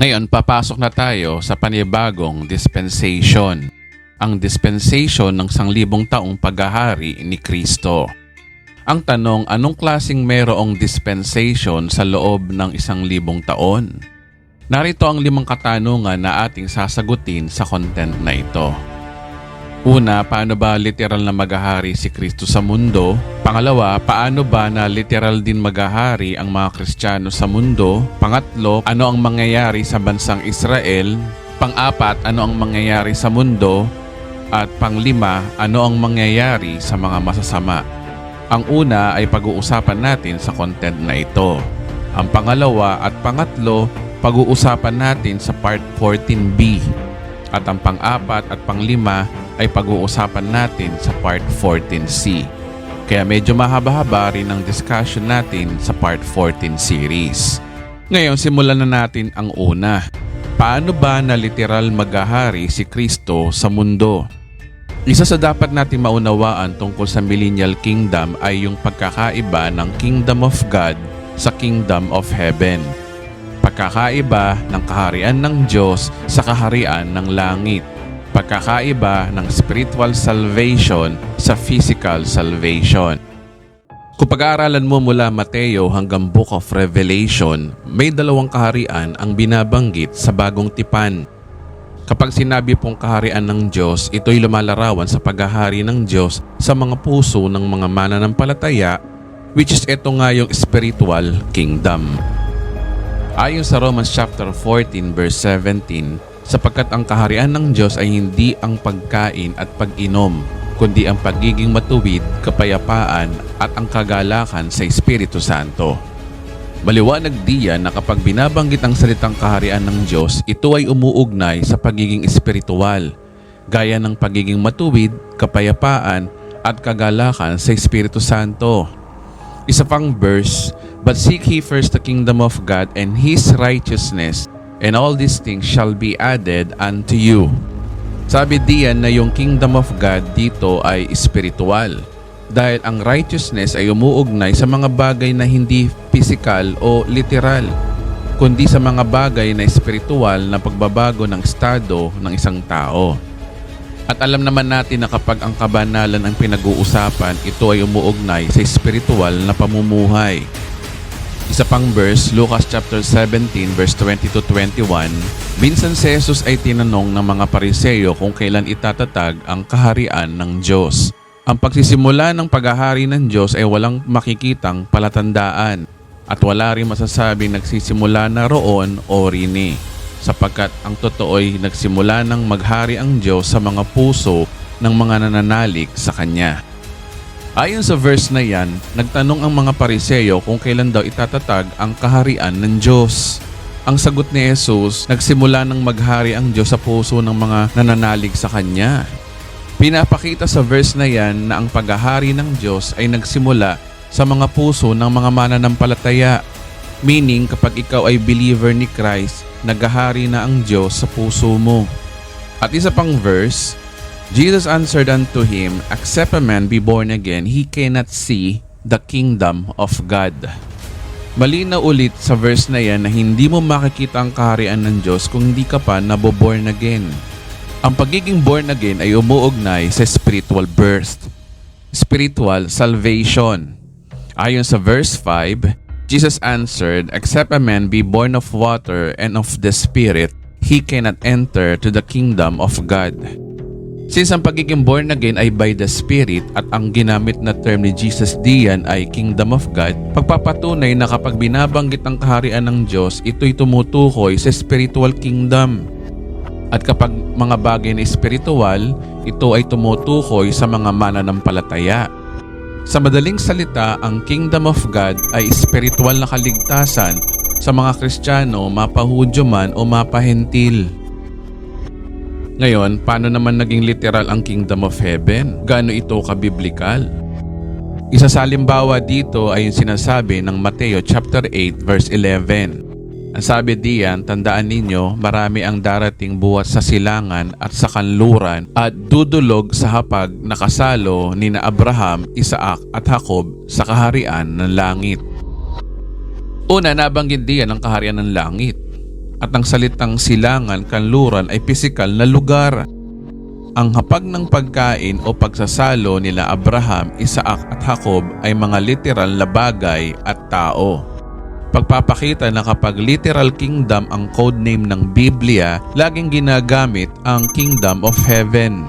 Ngayon, papasok na tayo sa panibagong dispensation. Ang dispensation ng 1,000 taong paghahari ni Kristo. Ang tanong, anong klaseng mayroong dispensation sa loob ng 1,000 taon? Narito ang 5 katanungan na ating sasagutin sa content na ito. Una, paano ba literal na maghahari si Kristo sa mundo? Pangalawa, paano ba na literal din maghahari ang mga Kristiyano sa mundo? Pangatlo, ano ang mangyayari sa bansang Israel? Pang-apat, ano ang mangyayari sa mundo? At pang-5, ano ang mangyayari sa mga masasama? Ang una ay pag-uusapan natin sa content na ito. Ang pangalawa at pangatlo, pag-uusapan natin sa part 14B. At ang pang-apat at pang-5 ay pag-uusapan natin sa part 14C. Kaya medyo mahaba-haba rin ang discussion natin sa part 14 series. Ngayon, simulan na natin ang una. Paano ba na literal maghahari si Kristo sa mundo? Isa sa dapat nating maunawaan tungkol sa Millennial Kingdom ay yung pagkakaiba ng Kingdom of God sa Kingdom of Heaven. Pagkakaiba ng kaharian ng Diyos sa kaharian ng langit. Pagkakaiba ng spiritual salvation sa physical salvation. Kung pag-aaralan mo mula Mateo hanggang Book of Revelation, may 2 kaharian ang binabanggit sa bagong tipan. Kapag sinabi pong kaharian ng Diyos, ito'y lumalarawan sa paghahari ng Diyos sa mga puso ng mga mananampalataya, which is ito nga yung spiritual kingdom. Ayon sa Romans chapter 14 verse 17, sapagkat ang kaharian ng Diyos ay hindi ang pagkain at pag-inom, kundi ang pagiging matuwid, kapayapaan at ang kagalakan sa Espiritu Santo. Maliwanag diyan na kapag binabanggit ang salitang kaharian ng Diyos, ito ay umuugnay sa pagiging espiritual, gaya ng pagiging matuwid, kapayapaan at kagalakan sa Espiritu Santo. Isa pang verse, but seek ye first the kingdom of God and His righteousness, and all these things shall be added unto you. Sabi diyan na yung kingdom of God dito ay espiritual. Dahil ang righteousness ay umuugnay sa mga bagay na hindi physical o literal, kundi sa mga bagay na espiritual na pagbabago ng estado ng isang tao. At alam naman natin na kapag ang kabanalan ang pinag-uusapan, ito ay umuugnay sa espiritual na pamumuhay. Isa pang verse, Lucas chapter 17 verse 20-21, minsan si Jesus ay tinanong ng mga Pariseo kung kailan itatatag ang kaharian ng Diyos. Ang pagsisimula ng paghahari ng Diyos ay walang makikitang palatandaan at wala rin masasabing nagsisimula na roon o rini, sapagkat ang totoo ay nagsimula ng maghari ang Diyos sa mga puso ng mga nananalig sa Kanya. Ayon sa verse na yan, nagtanong ang mga Pariseo kung kailan daw itatatag ang kaharian ng Diyos. Ang sagot ni Jesus, nagsimula ng maghari ang Diyos sa puso ng mga nananalig sa Kanya. Pinapakita sa verse na yan na ang paghahari ng Diyos ay nagsimula sa mga puso ng mga mananampalataya. Meaning, kapag ikaw ay believer ni Christ, naghahari na ang Diyos sa puso mo. At isa pang verse, Jesus answered unto him, except a man be born again, he cannot see the kingdom of God. Malinaw ulit sa verse na yan na hindi mo makikita ang kaharian ng Diyos kung hindi ka pa naboborn again. Ang pagiging born again ay umuugnay sa spiritual birth, spiritual salvation. Ayon sa verse 5, Jesus answered, except a man be born of water and of the Spirit, he cannot enter to the kingdom of God. Since ang pagiging born again ay by the Spirit at ang ginamit na term ni Jesus diyan ay kingdom of God, pagpapatunay na kapag binabanggit ang kaharian ng Diyos, ito'y tumutukoy sa spiritual kingdom. At kapag mga bagay na espiritual, ito ay tumutukoy sa mga mananampalataya. Sa madaling salita, ang Kingdom of God ay espiritual na kaligtasan sa mga Kristiyano, mapahudyo man o mapahentil. Ngayon, paano naman naging literal ang Kingdom of Heaven? Gaano ito kabiblikal? Isa sa halimbawa dito ay yung sinasabi ng Mateo chapter 8 verse 11. Ang sabi diyan, tandaan ninyo, marami ang darating buhat sa silangan at sa kanluran at dudulog sa hapag na kasalo ni na Abraham, Isaac at Jacob sa kaharian ng langit. Una, nabanggit diyan ang kaharian ng langit. At ang salitang silangan, kanluran ay pisikal na lugar. Ang hapag ng pagkain o pagsasalo nila Abraham, Isaac at Jacob ay mga literal na bagay at tao. Pagpapakita na kapag literal kingdom ang codename ng Biblia, laging ginagamit ang kingdom of heaven.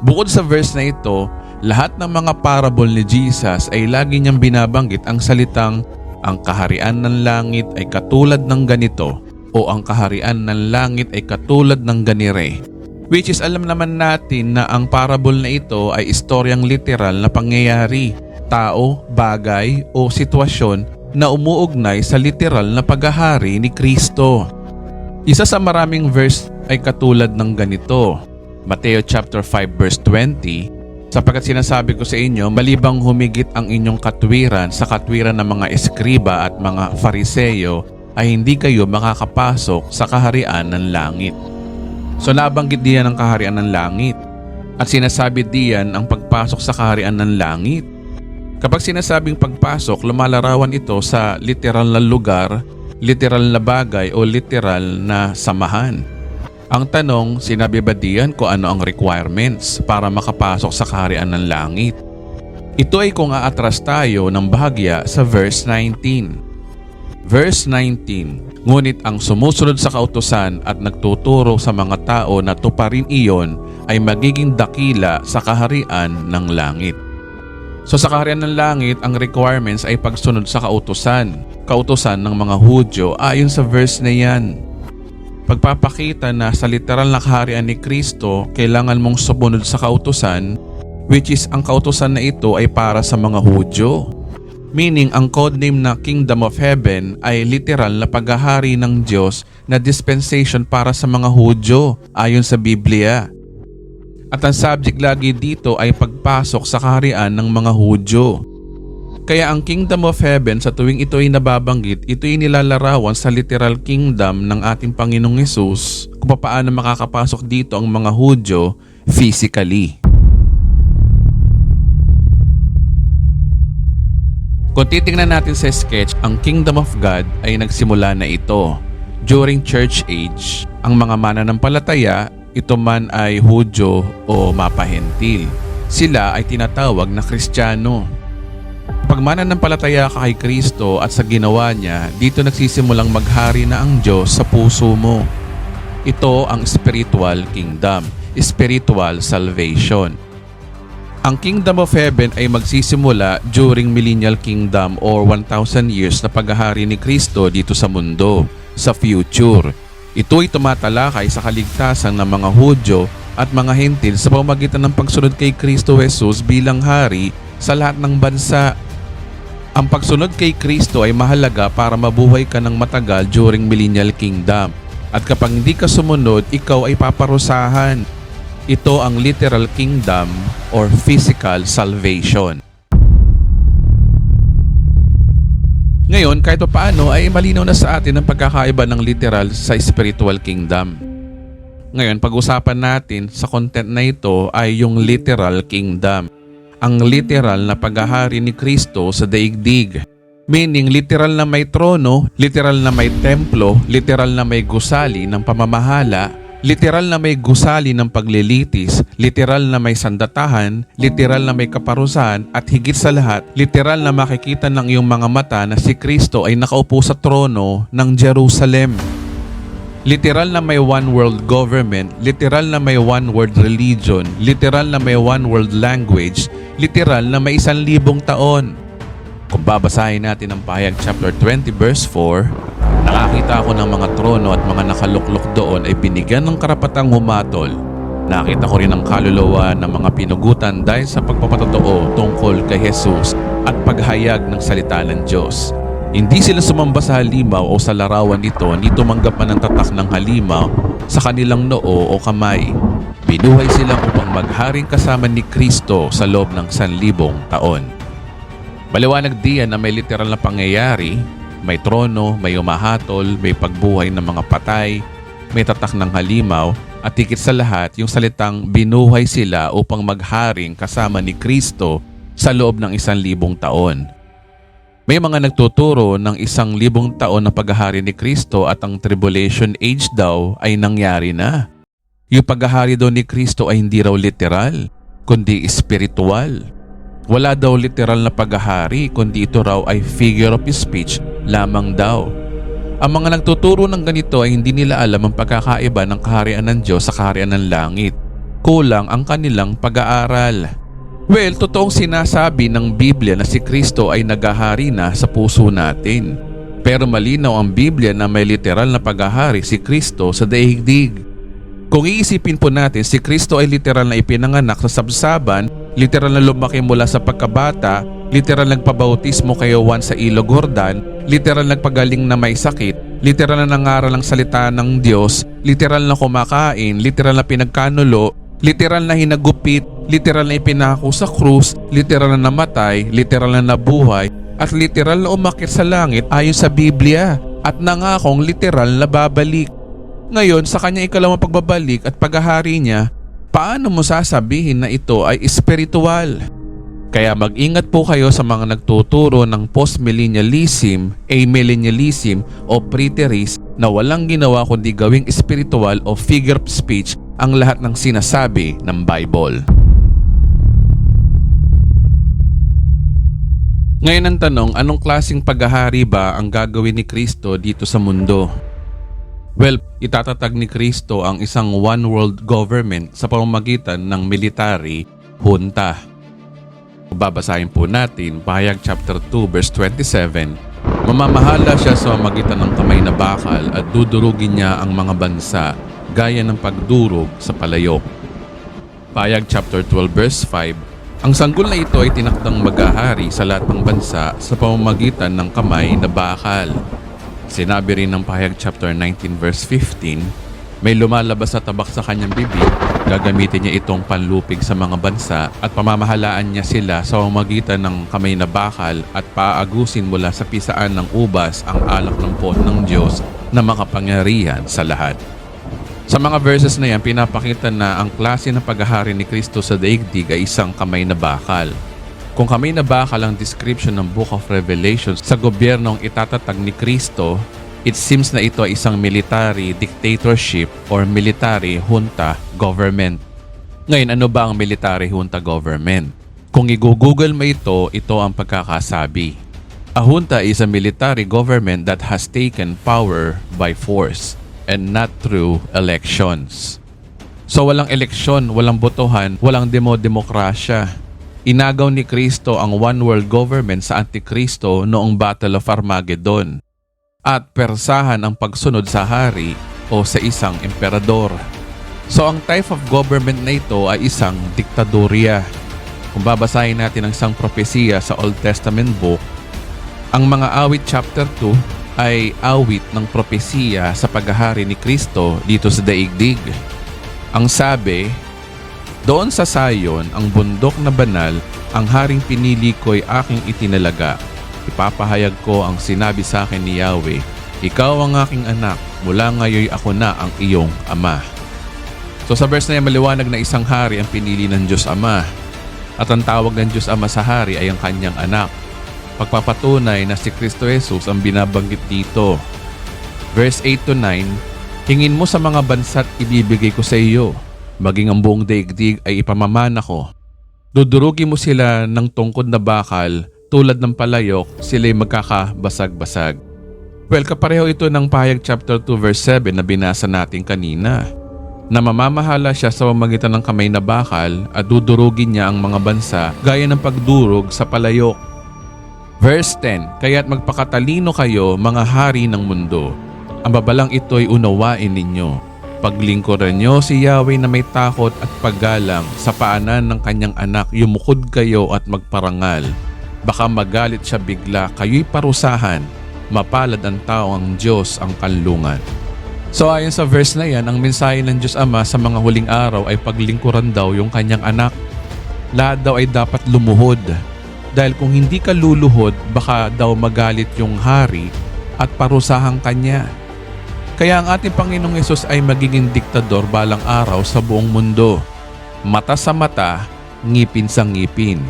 Bukod sa verse na ito, lahat ng mga parable ni Jesus ay lagi niyang binabanggit ang salitang ang kaharian ng langit ay katulad ng ganito o ang kaharian ng langit ay katulad ng ganire. Which is alam naman natin na ang parable na ito ay istoryang literal na pangyayari, tao, bagay o sitwasyon na umuugnay sa literal na paghahari ni Kristo. Isa sa maraming verse ay katulad ng ganito. Mateo chapter 5 verse 20, sapagkat sinasabi ko sa inyo, malibang humigit ang inyong katwiran sa katwiran ng mga eskriba at mga fariseyo, ay hindi kayo makakapasok sa kaharian ng langit. So nabanggit diyan ang kaharian ng langit. At sinasabi diyan ang pagpasok sa kaharian ng langit. Kapag sinasabing pagpasok, lumalarawan ito sa literal na lugar, literal na bagay o literal na samahan. Ang tanong, sinabi ba diyan kung ano ang requirements para makapasok sa kaharian ng langit? Ito ay kung aatras tayo ng bahagya sa verse 19. Verse 19, ngunit ang sumusunod sa kautusan at nagtuturo sa mga tao na tuparin iyon ay magiging dakila sa kaharian ng langit. So sa kaharian ng langit, ang requirements ay pagsunod sa kautusan. Kautusan ng mga Hudyo ayon sa verse na yan. Pagpapakita na sa literal na kaharian ni Kristo, kailangan mong sumunod sa kautusan, which is ang kautusan na ito ay para sa mga Hudyo. Meaning, ang codename na Kingdom of Heaven ay literal na paghahari ng Diyos na dispensation para sa mga Hudyo ayon sa Biblia. At ang subject lagi dito ay pagpasok sa kaharian ng mga Hudyo. Kaya ang Kingdom of Heaven sa tuwing ito ay nababanggit, ito ay nilalarawan sa literal kingdom ng ating Panginoong Hesus kung paano makakapasok dito ang mga Hudyo physically. Kung titingnan natin sa sketch, ang Kingdom of God ay nagsimula na ito. During Church Age, ang mga mananampalataya, ito man ay Hudyo o mapahentil, sila ay tinatawag na Kristiyano. Pag mananampalataya ka kay Kristo at sa ginawa niya, dito nagsisimulang maghari na ang Diyos sa puso mo. Ito ang spiritual kingdom, spiritual salvation. Ang Kingdom of Heaven ay magsisimula during Millennial Kingdom or 1,000 years na paghahari ni Kristo dito sa mundo, sa future. Ito ay tumatalakay sa kaligtasan ng mga Hudyo at mga Hentil sa pamamagitan ng pagsunod kay Kristo Jesus bilang hari sa lahat ng bansa. Ang pagsunod kay Kristo ay mahalaga para mabuhay ka ng matagal during Millennial Kingdom. At kapag hindi ka sumunod, ikaw ay paparusahan. Ito ang literal kingdom or physical salvation. Ngayon, kahit paano ay malinaw na sa atin ang pagkakaiba ng literal sa spiritual kingdom. Ngayon, pag-usapan natin sa content na ito ay yung literal kingdom. Ang literal na paghahari ni Kristo sa daigdig. Meaning, literal na may trono, literal na may templo, literal na may gusali ng pamamahala, literal na may gusali ng paglilitis, literal na may sandatahan, literal na may kaparusahan, at higit sa lahat, literal na makikita ng iyong mga mata na si Kristo ay nakaupo sa trono ng Jerusalem. Literal na may one world government, literal na may one world religion, literal na may one world language, literal na may 1,000 taon. Kung babasahin natin ang Pahayag chapter 20 verse 4, nakakita ako ng mga trono at mga nakaluklok doon ay binigyan ng karapatang humatol. Nakita ko rin ang kaluluwa ng mga pinugutan dahil sa pagpapatotoo tungkol kay Jesus at paghayag ng salita ng Diyos. Hindi sila sumamba sa halimaw o sa larawan nito, ni tumanggap man ng tatak ng halimaw sa kanilang noo o kamay. Binuhay silang upang magharing kasama ni Kristo sa loob ng 1,000 taon. Maliwanag diyan na may literal na pangyayari. May trono, may umahatol, may pagbuhay ng mga patay, may tatak ng halimaw, at higit sa lahat yung salitang binuhay sila upang magharing kasama ni Kristo sa loob ng 1,000 taon. May mga nagtuturo ng 1,000 taon na paghahari ni Kristo at ang tribulation age daw ay nangyari na. Yung paghahari daw ni Kristo ay hindi raw literal, kundi espiritual. Wala daw literal na paghahari, kundi ito raw ay figure of speech lamang daw. Ang mga nagtuturo ng ganito ay hindi nila alam ang pagkakaiba ng kaharian ng Diyos sa kaharian ng langit. Kulang ang kanilang pag-aaral. Well, totoong sinasabi ng Biblia na si Kristo ay naghahari na sa puso natin. Pero malinaw ang Biblia na may literal na paghahari si Kristo sa daigdig. Kung iisipin po natin, si Kristo ay literal na ipinanganak sa sabsaban, literal na lumaki mula sa pagkabata, literal nagpabautismo kay Juan sa Ilog Jordan, literal nagpagaling na may sakit, literal na nangaral ang salita ng Diyos, literal na kumakain, literal na pinagkanulo, literal na hinagupit, literal na ipinako sa krus, literal na namatay, literal na nabuhay, at literal na umakyat sa langit ayon sa Biblia at nangakong literal na babalik. Ngayon, sa kanyang ikalawang pagbabalik at paghahari niya, paano mo sasabihin na ito ay espiritual? Kaya mag-ingat po kayo sa mga nagtuturo ng postmillennialism, amillennialism o preterist na walang ginawa kundi gawing espiritual o figure of speech ang lahat ng sinasabi ng Bible. Ngayon ang tanong, anong klaseng paghahari ba ang gagawin ni Kristo dito sa mundo? Well, itatatag ni Kristo ang isang one world government sa pamamagitan ng military junta. Babasahin po natin Pahayag chapter 2 verse 27. Mamamahala siya sa pamamagitan ng kamay na bakal at dudurugin niya ang mga bansa gaya ng pagdurog sa palayok. Pahayag chapter 12 verse 5. Ang sanggol na ito ay tinakdang maghahari sa lahat ng bansa sa pamamagitan ng kamay na bakal. Sinabi rin ng Pahayag chapter 19 verse 15, may lumalabas na tabak sa kanyang bibig, gagamitin niya itong panlupig sa mga bansa at pamamahalaan niya sila sa pamamagitan ng kamay na bakal at paagusin mula sa pisaan ng ubas ang alak ng pot ng Diyos na makapangyarihan sa lahat. Sa mga verses na yan, pinapakita na ang klase ng paghahari ni Kristo sa daigdig ay isang kamay na bakal. Kung kamay na bakal ang description ng Book of Revelation sa gobyernong itatatag ni Kristo, it seems na ito ay isang military dictatorship or military junta government. Ngayon, ano ba ang military junta government? Kung i-google mo ito, ito ang pagkakasabi. A junta is a military government that has taken power by force and not through elections. So walang eleksyon, walang botohan, walang demokrasya. Inagaw ni Kristo ang one world government sa Antikristo noong Battle of Armageddon at persahan ang pagsunod sa hari o sa isang emperador. So ang type of government na ito ay isang diktadorya. Kung babasahin natin ang isang propesiya sa Old Testament book, ang mga awit chapter 2 ay awit ng propesiya sa paghahari ni Kristo dito sa daigdig. Ang sabi, doon sa Sayon, ang bundok na banal, ang haring pinili ko'y aking itinalaga. Ipapahayag ko ang sinabi sa akin ni Yahweh, ikaw ang aking anak, mula ngayon ako na ang iyong ama. So sa verse na yan, maliwanag na isang hari ang pinili ng Diyos Ama. At ang tawag ng Diyos Ama sa hari ay ang kanyang anak. Pagpapatunay na si Kristo Jesus ang binabanggit dito. Verse 8 to 9, hingin mo sa mga bansa't ibibigay ko sa iyo, maging ang buong daigdig ay ipamamana ko. Dudurugin mo sila ng tungkod na bakal, tulad ng palayok, sila'y magkakabasag-basag. Well, kapareho ito ng Pahayag chapter 2 verse 7 na binasa natin kanina, na mamamahala siya sa pamamagitan ng kamay na bakal at dudurugin niya ang mga bansa gaya ng pagdurog sa palayok. Verse 10, kaya't magpakatalino kayo mga hari ng mundo. Ang babalang ito'y unawain ninyo. Paglingkuran nyo si Yahweh na may takot at paggalang sa paanan ng kanyang anak, yumukod kayo at magparangal. Baka magalit siya bigla, kayo'y parusahan. Mapalad ang tao ang Diyos ang kanlungan. So ayon sa verse na yan, ang mensahe ng Diyos Ama sa mga huling araw ay paglingkuran daw yung kanyang anak. Lahat daw ay dapat lumuhod. Dahil kung hindi ka luluhod, baka daw magalit yung hari at parusahang kanya. Kaya ang ating Panginoong Hesus ay magiging diktador balang araw sa buong mundo. Mata sa mata, ngipin sa ngipin.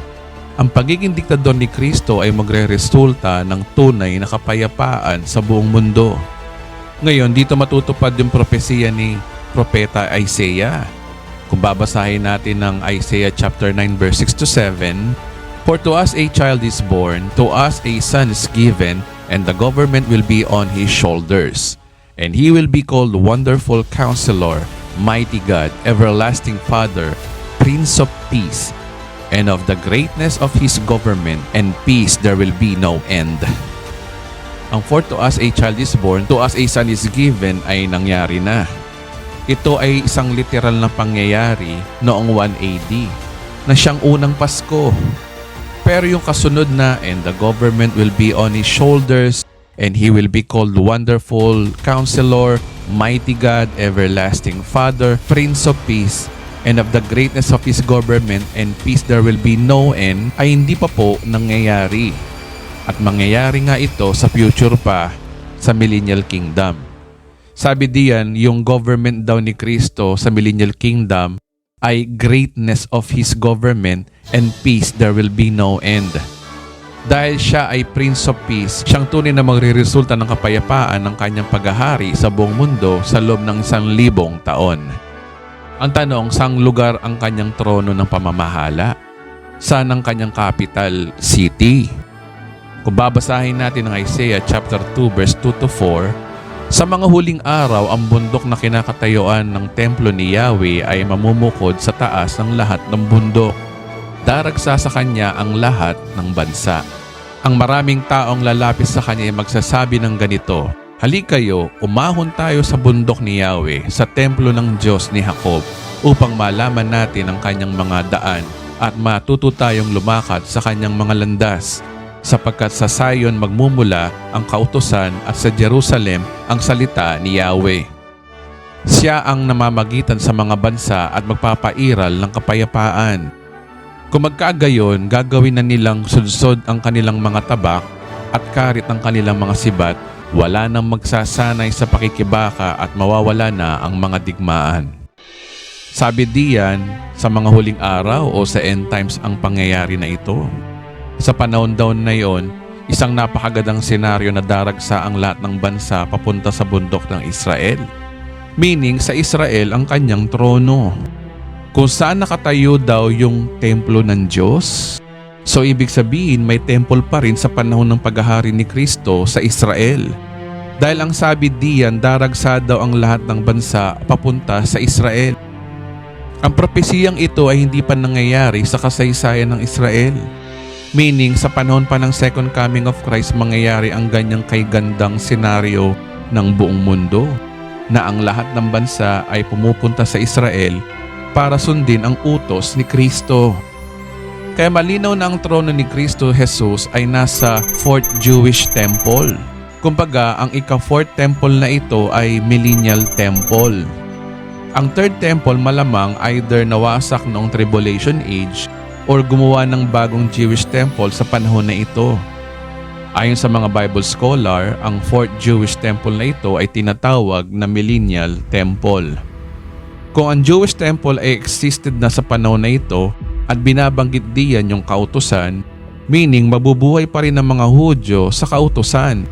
Ang pagiging diktador ni Kristo ay magre-resulta ng tunay na kapayapaan sa buong mundo. Ngayon, dito matutupad yung propesiya ni Propeta Isaiah. Kung babasahin natin ng Isaiah chapter 9 verse 6 to 7, "For to us a child is born, to us a son is given, and the government will be on his shoulders. And he will be called Wonderful Counselor, Mighty God, Everlasting Father, Prince of Peace. And of the greatness of his government and peace there will be no end." Ang "for to us a child is born, to us a son is given" ay nangyari na. Ito ay isang literal na pangyayari noong 1 AD na siyang unang Pasko. Pero yung kasunod na, "And the government will be on his shoulders, and he will be called Wonderful Counselor, Mighty God, Everlasting Father, Prince of Peace, and of the greatness of his government and peace there will be no end," ay hindi pa po nangyayari. At mangyayari nga ito sa future pa, sa Millennial Kingdom. Sabi diyan, yung government daw ni Kristo sa Millennial Kingdom ay greatness of his government and peace there will be no end. Dahil siya ay Prince of Peace, siyang tunay na magre-resulta ng kapayapaan ng kanyang paghahari sa buong mundo sa loob ng 1,000 taon. Ang tanong, saang lugar ang kanyang trono ng pamamahala? Saan ang kanyang capital city? Kung babasahin natin ang Isaiah chapter 2 verse 2 to 4, "Sa mga huling araw, ang bundok na kinakatayuan ng templo ni Yahweh ay mamumukod sa taas ng lahat ng bundok. Daragsa sa kanya ang lahat ng bansa. Ang maraming taong lalapit sa kanya ay magsasabi ng ganito, 'Halika kayo, umahon tayo sa bundok ni Yahweh, sa templo ng Diyos ni Jacob, upang malaman natin ang kanyang mga daan at matuto tayong lumakad sa kanyang mga landas. Sapagkat sa Zion magmumula ang kautusan at sa Jerusalem ang salita ni Yahweh. Siya ang namamagitan sa mga bansa at magpapairal ng kapayapaan. Kung magkagayon, gagawin na nilang sudsod ang kanilang mga tabak at karit ang kanilang mga sibat. Wala nang magsasanay sa pakikibaka at mawawala na ang mga digmaan." Sabi diyan, sa mga huling araw o sa end times ang pangyayari na ito. Sa panahon daw na yon, isang napakagandang senaryo na daragsa ang lahat ng bansa papunta sa bundok ng Israel. Meaning, sa Israel ang kanyang trono, kung saan nakatayo daw yung templo ng Diyos. So ibig sabihin, may temple pa rin sa panahon ng paghahari ni Kristo sa Israel. Dahil ang sabi diyan, daragsa daw ang lahat ng bansa papunta sa Israel. Ang propesiyang ito ay hindi pa nangyayari sa kasaysayan ng Israel. Meaning, sa panahon pa ng second coming of Christ, mangyayari ang ganyang kaygandang senaryo ng buong mundo, na ang lahat ng bansa ay pumupunta sa Israel para sundin ang utos ni Kristo. Kaya malinaw na ang trono ni Kristo Jesus ay nasa 4th Jewish Temple. Kumbaga, ang ika-4th temple na ito ay Millennial Temple. Ang 3rd temple malamang either nawasak noong Tribulation Age or gumawa ng bagong Jewish temple sa panahon na ito. Ayon sa mga Bible scholar, ang 4th Jewish temple na ito ay tinatawag na Millennial Temple. Kung ang Jewish temple ay existed na sa panahon na ito at binabanggit diyan yung kautusan, meaning mabubuhay pa rin ang mga Hudyo sa kautusan.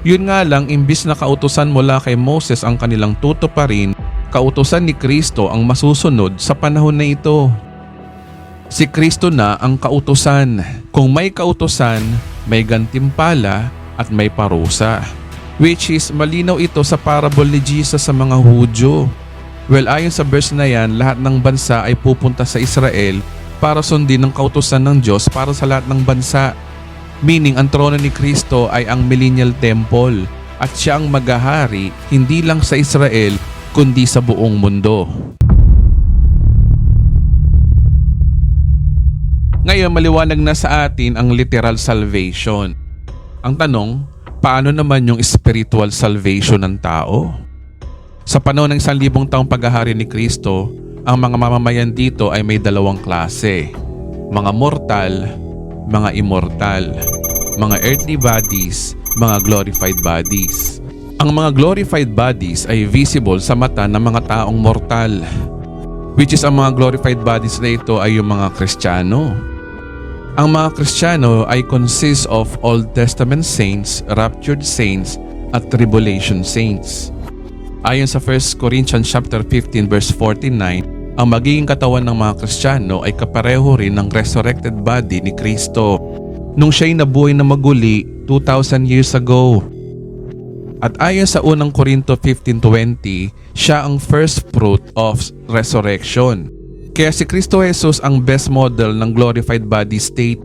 Yun nga lang, imbis na kautusan mula kay Moses ang kanilang tutuparin, kautusan ni Kristo ang masusunod sa panahon na ito. Si Kristo na ang kautusan. Kung may kautusan, may gantimpala at may parusa. Which is, malinaw ito sa parable ni Jesus sa mga Hudyo. Well, ayon sa verse na yan, lahat ng bansa ay pupunta sa Israel para sundin ang kautusan ng Diyos para sa lahat ng bansa. Meaning, ang trono ni Kristo ay ang Millennial Temple at siya ang maghahari hindi lang sa Israel kundi sa buong mundo. Ngayon, maliwanag na sa atin ang literal salvation. Ang tanong, paano naman yung spiritual salvation ng tao? Sa panahon ng 1,000 taong paghahari ni Kristo, ang mga mamamayan dito ay may dalawang klase. Mga mortal, mga immortal. Mga earthly bodies, mga glorified bodies. Ang mga glorified bodies ay visible sa mata ng mga taong mortal. Which is, ang mga glorified bodies na ito ay yung mga Kristiyano. Ang mga Kristiyano ay consists of Old Testament saints, raptured saints, at tribulation saints. Ayon sa 1 Corinthians chapter 15 verse 49, ang magiging katawan ng mga Kristiyano ay kapareho rin ng resurrected body ni Kristo nung siya'y nabuhay na maguli 2,000 years ago. At ayon sa unang Korinto 15:20, siya ang first fruit of resurrection. Kaya si Kristo Jesus ang best model ng glorified body state.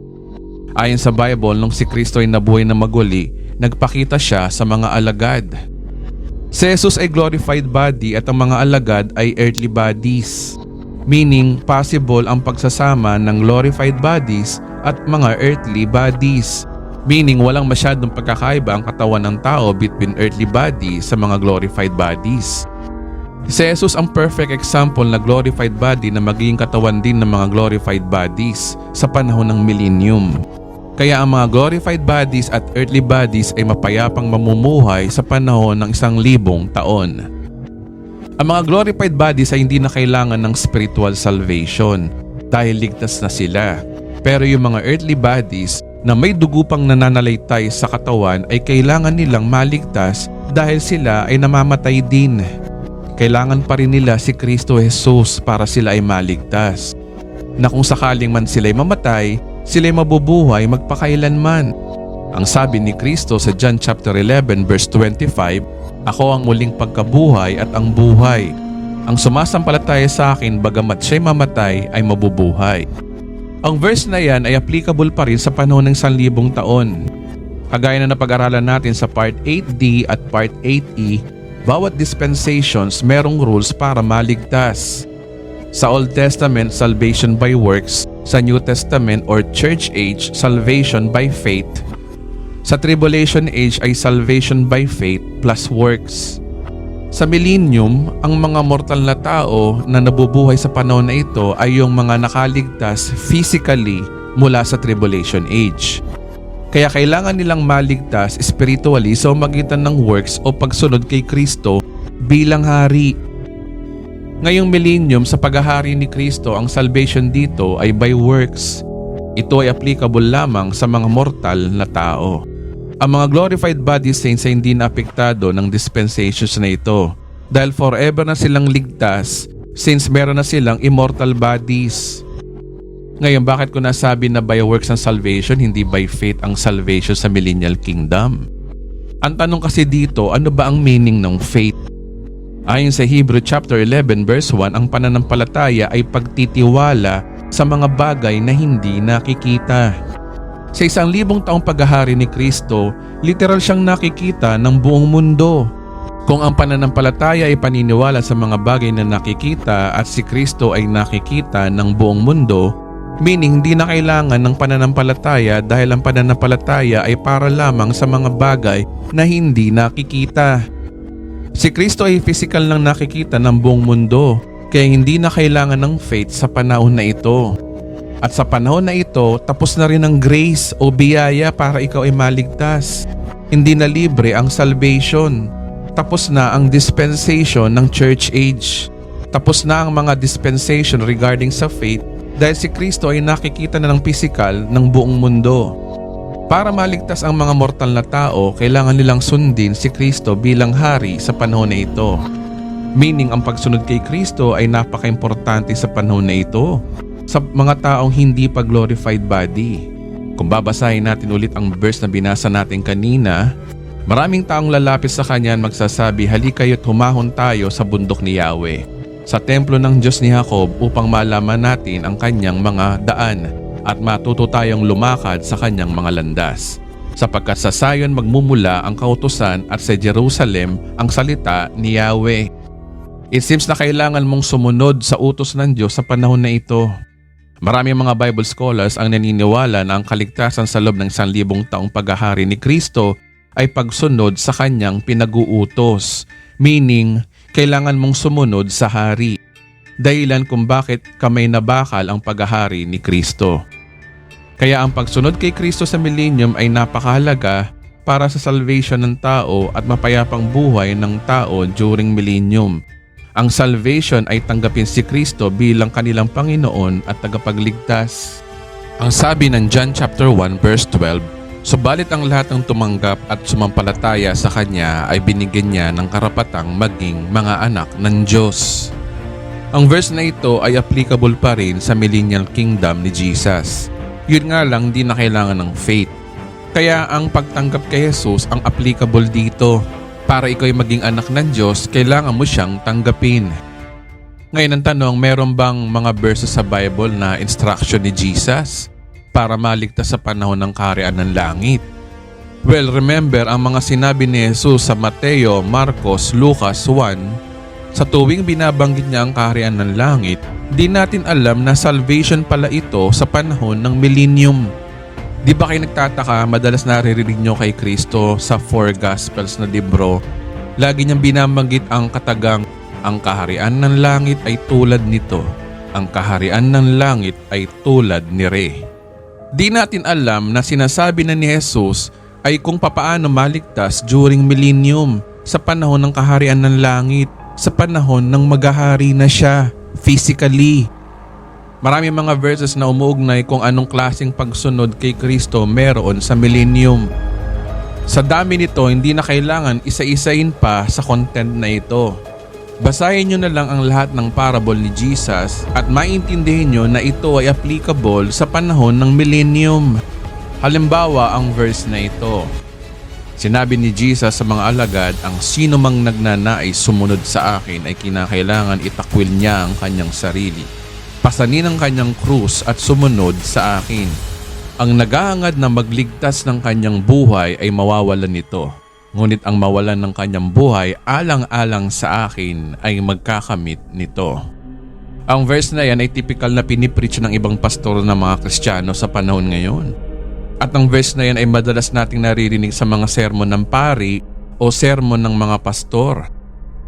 Ayon sa Bible, nung si Kristo ay nabuhay na maguli, nagpakita siya sa mga alagad. Si Jesus ay glorified body at ang mga alagad ay earthly bodies. Meaning, possible ang pagsasama ng glorified bodies at mga earthly bodies. Meaning, walang masyadong pagkakaiba ang katawan ng tao between earthly body sa mga glorified bodies. Si Jesus ang perfect example na glorified body na magiging katawan din ng mga glorified bodies sa panahon ng millennium. Kaya ang mga glorified bodies at earthly bodies ay mapayapang mamumuhay sa panahon ng 1,000 taon. Ang mga glorified bodies ay hindi na kailangan ng spiritual salvation dahil ligtas na sila. Pero yung mga earthly bodies na may dugo pang nananalaytay sa katawan ay kailangan nilang maligtas dahil sila ay namamatay din. Kailangan pa rin nila si Kristo Jesus para sila ay maligtas. Na kung sakaling man sila'y mamatay, sila'y mabubuhay magpakailanman. Ang sabi ni Kristo sa John chapter 11 verse 25, "Ako ang muling pagkabuhay at ang buhay. Ang sumasampalataya sa akin bagamat siya'y mamatay ay mabubuhay." Ang verse na yan ay applicable pa rin sa panahon ng 1,000 taon. Kagaya na napag-aralan natin sa Part 8D at Part 8E, bawat dispensations merong rules para maligtas. Sa Old Testament, salvation by works. Sa New Testament or Church Age, salvation by faith. Sa Tribulation Age ay salvation by faith plus works. Sa Millennium, ang mga mortal na tao na nabubuhay sa panahon na ito ay yung mga nakaligtas physically mula sa Tribulation Age. Kaya kailangan nilang maligtas spiritually sa magitan ng works o pagsunod kay Kristo bilang hari. Ngayong millennium sa paghahari ni Kristo, ang salvation dito ay by works. Ito ay applicable lamang sa mga mortal na tao. Ang mga glorified body saints ay hindi na apektado ng dispensations na ito dahil forever na silang ligtas since meron na silang immortal bodies. Ngayon, bakit ko nasabi na by works ang salvation, hindi by faith ang salvation sa millennial kingdom? Ang tanong kasi dito, ano ba ang meaning ng faith? Ayon sa Hebrew chapter 11 verse 1, ang pananampalataya ay pagtitiwala sa mga bagay na hindi nakikita. Sa 1,000 taong paghahari ni Kristo, literal siyang nakikita ng buong mundo. Kung ang pananampalataya ay paniniwala sa mga bagay na nakikita at si Kristo ay nakikita ng buong mundo, meaning hindi na kailangan ng pananampalataya dahil ang pananampalataya ay para lamang sa mga bagay na hindi nakikita. Si Kristo ay physical lang nakikita ng buong mundo, kaya hindi na kailangan ng faith sa panahon na ito. At sa panahon na ito, tapos na rin ang grace o biyaya para ikaw ay maligtas. Hindi na libre ang salvation. Tapos na ang dispensation ng church age. Tapos na ang mga dispensation regarding sa faith dahil si Kristo ay nakikita na ng physical ng buong mundo. Para maligtas ang mga mortal na tao, kailangan nilang sundin si Kristo bilang hari sa panahon na ito. Meaning, ang pagsunod kay Kristo ay napaka-importante sa panahon na ito sa mga taong hindi pa glorified body. Kung babasahin natin ulit ang verse na binasa natin kanina, maraming taong lalapit sa kanya at magsasabi, "Halika kayo't humahon tayo sa bundok ni Yahweh, sa templo ng Diyos ni Jacob upang malaman natin ang kanyang mga daan at matuto tayong lumakad sa kanyang mga landas. Sapagkat sa Zion magmumula ang kautusan at sa Jerusalem ang salita ni Yahweh." It seems na kailangan mong sumunod sa utos ng Diyos sa panahon na ito. Maraming mga Bible scholars ang naniniwala na ang kaligtasan sa loob ng 1,000 taong paghahari ni Kristo ay pagsunod sa kanyang pinag-uutos. Meaning, kailangan mong sumunod sa hari. Dahilan kung bakit kamay na bakal ang paghahari ni Kristo. Kaya ang pagsunod kay Kristo sa millennium ay napakahalaga para sa salvation ng tao at mapayapang buhay ng tao during millennium. Ang salvation ay tanggapin si Kristo bilang kanilang Panginoon at tagapagligtas. Ang sabi ng John chapter 1 verse 12, subalit ang lahat ng tumanggap at sumampalataya sa Kanya ay binigyan niya ng karapatang maging mga anak ng Diyos. Ang verse na ito ay applicable pa rin sa millennial kingdom ni Jesus. Yun nga lang, di na kailangan ng faith. Kaya ang pagtanggap kay Jesus ang applicable dito. Para ikaw ay maging anak ng Diyos, kailangan mo siyang tanggapin. Ngayon ang tanong, meron bang mga verses sa Bible na instruction ni Jesus para maligtas sa panahon ng kaharian ng langit? Well, remember ang mga sinabi ni Jesus sa Mateo, Marcos, Lucas 1, sa tuwing binabanggit niya ang kaharian ng langit, di natin alam na salvation pala ito sa panahon ng millennium. Di ba kayo nagtataka, madalas naririnig nyo kay Kristo sa 4 Gospels na libro, lagi niyang binabanggit ang katagang, ang kaharian ng langit ay tulad nito. Ang kaharian ng langit ay tulad ni Re. Di natin alam na sinasabi na ni Jesus ay kung papaano maligtas during millennium, sa panahon ng kaharian ng langit, sa panahon ng maghahari na siya physically. Marami mga verses na umuugnay kung anong klaseng pagsunod kay Kristo meron sa millennium. Sa dami nito, hindi na kailangan isa-isain pa sa content na ito. Basahin nyo na lang ang lahat ng parable ni Jesus at maintindihin nyo na ito ay applicable sa panahon ng millennium. Halimbawa ang verse na ito. Sinabi ni Jesus sa mga alagad, ang sino mang nagnanais sumunod sa akin ay kinakailangan itakwil niya ang kanyang sarili. Pasanin ang kanyang krus at sumunod sa akin. Ang nag-aangad na magligtas ng kanyang buhay ay mawawalan nito. Ngunit ang mawalan ng kanyang buhay alang-alang sa akin ay magkakamit nito. Ang verse na yan ay typical na pinipreach ng ibang pastor ng mga Kristiyano sa panahon ngayon. At ang verse na yan ay madalas nating naririnig sa mga sermon ng pari o sermon ng mga pastor.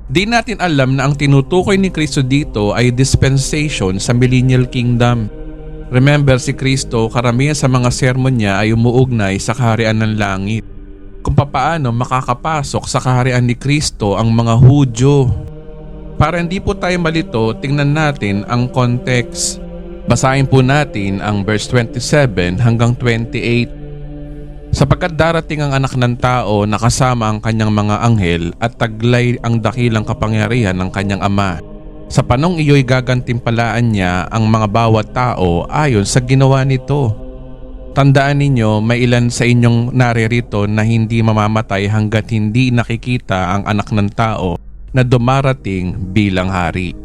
Di natin alam na ang tinutukoy ni Kristo dito ay dispensation sa millennial kingdom. Remember, si Kristo, karamihan sa mga sermon niya ay umuugnay sa kaharian ng langit. Kung papaano makakapasok sa kaharian ni Kristo ang mga Hudyo. Para hindi po tayo malito, tingnan natin ang context. Basahin po natin ang verse 27 hanggang 28. Sapagkat darating ang anak ng tao na kasama ang kanyang mga anghel at taglay ang dakilang kapangyarihan ng kanyang ama. Sa panong iyo'y gagantimpalaan niya ang mga bawat tao ayon sa ginawa nito. Tandaan ninyo, may ilan sa inyong naririto na hindi mamamatay hanggat hindi nakikita ang anak ng tao na dumarating bilang hari.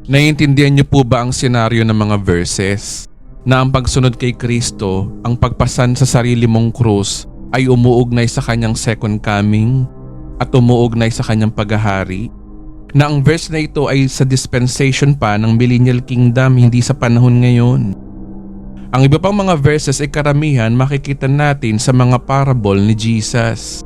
Naiintindihan niyo po ba ang senaryo ng mga verses? Na ang pagsunod kay Kristo, ang pagpasan sa sarili mong krus ay umuugnay sa kanyang second coming at umuugnay sa kanyang paghahari? Na ang verse na ito ay sa dispensation pa ng millennial kingdom, hindi sa panahon ngayon. Ang iba pang mga verses ay karamihan makikita natin sa mga parable ni Jesus.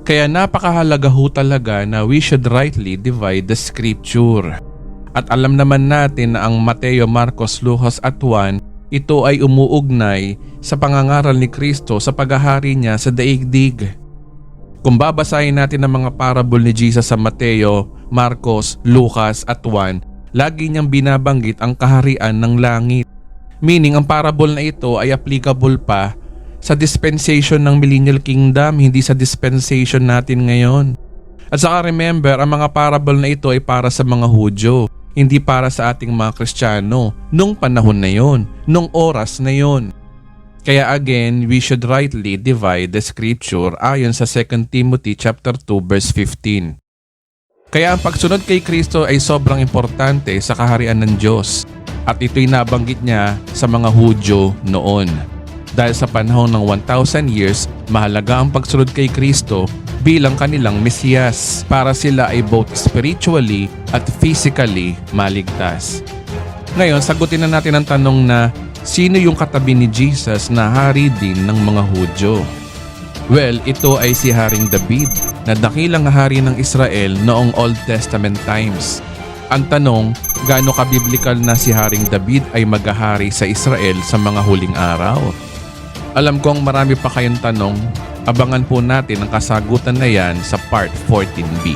Kaya napakahalaga ho talaga na we should rightly divide the scripture. At alam naman natin na ang Mateo, Marcos, Lucas at Juan, ito ay umuugnay sa pangangaral ni Kristo sa paghahari niya sa daigdig. Kung babasahin natin ang mga parable ni Jesus sa Mateo, Marcos, Lucas at Juan, lagi niyang binabanggit ang kaharian ng langit. Meaning ang parable na ito ay applicable pa sa dispensation ng millennial kingdom, hindi sa dispensation natin ngayon. At saka remember, ang mga parable na ito ay para sa mga Hudyo, hindi para sa ating mga Kristiyano nung panahon na yon, nung oras na yon. Kaya again, we should rightly divide the scripture ayon sa 2 Timothy chapter 2 verse 15. Kaya ang pagsunod kay Kristo ay sobrang importante sa kaharian ng Diyos. At ito'y nabanggit niya sa mga Hudyo noon. Dahil sa panahon ng 1,000 years, mahalaga ang pagsunod kay Kristo bilang kanilang Mesiyas para sila ay both spiritually at physically maligtas. Ngayon, sagutin na natin ang tanong na sino yung katabi ni Jesus na hari din ng mga Hudyo? Well, ito ay si Haring David na dakilang hari ng Israel noong Old Testament times. Ang tanong, gaano ka-biblical na si Haring David ay maghahari sa Israel sa mga huling araw? Alam kong marami pa kayong tanong, abangan po natin ang kasagutan na yan sa part 14b.